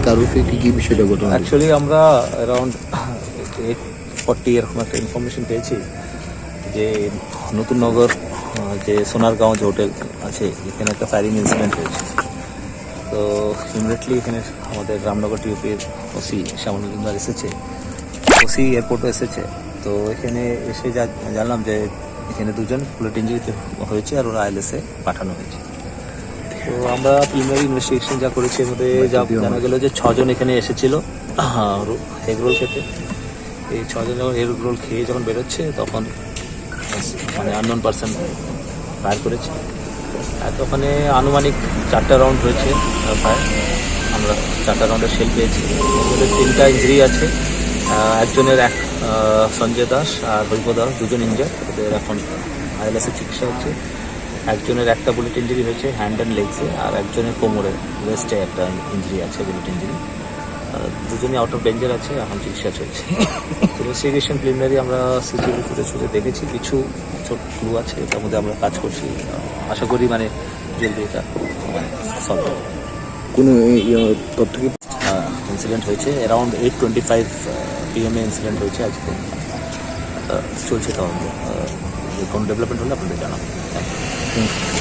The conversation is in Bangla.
কারোকে কি বিষয়টা ঘটনা? অ্যাকচুয়ালি আমরা অ্যারাউন্ড 8:40 এরকম একটা ইনফরমেশন পেয়েছি যে নতুন নগর যে সোনারগাঁও যে হোটেল আছে এখানে একটা ফায়ারিং ইনসিডেন্ট হয়েছে। তো ইমিডিয়েটলি এখানে আমাদের রামনগর টিউপির ওসি শ্যামলুন্দর এসেছে, ওসি এয়ারপোর্টও এসেছে। তো এখানে এসে জানলাম যে এখানে 2জন বুলেট ইঞ্জুরিতে হয়েছে আর ওরা আইএলএসে পাঠানো হয়েছে। তো আমরা প্রিলিমিনারি ইনভেস্টিগেশন যা করেছি এর মধ্যে যা জানা গেল যে 6জন এখানে এসেছিল এগরোল খেতে। এই 6জন যখন এগরোল খেয়ে যখন বেরোচ্ছে তখন মানে আননোন পারসন ফায়ার করেছে। আর ওখানে আনুমানিক 4টা রাউন্ড হয়েছে ফায়ার। আমরা 4টা রাউন্ডের শেল পেয়েছি। ওদের 3টা ইঞ্জুরি আছে। একজনের সঞ্জয় দাস আর হৈব দাস 2জন ইঞ্জার, ওদের এখন আইএলএসে চিকিৎসা হচ্ছে। একজনের একটা বুলেট ইঞ্জুরি হয়েছে হ্যান্ড অ্যান্ড লেগসে, আর একজনের কোমরে ওয়েস্টে একটা ইঞ্জুরি আছে বুলেট ইঞ্জুরি। 2জনই আউট অফ ডেঞ্জার আছে, এখন চিকিৎসা চলছে। তো ইনভেস্টিগেশন প্রিলিমিনারি আমরা সিসিটিভি ফুটেজ দেখেছি, কিছু ছোট ক্লু আছে, তার মধ্যে আমরা কাজ করছি। আশা করি মানে জলদি এটা সলভ হবে। কোনো তথ্য কি ইনসিডেন্ট হয়েছে অ্যারাউন্ড 8:25 PM ইনসিডেন্ট হয়েছে আজকে। চলছে তদন্ত, কোনো ডেভেলপমেন্ট হলে আপনাদের জানাবো। Thank you.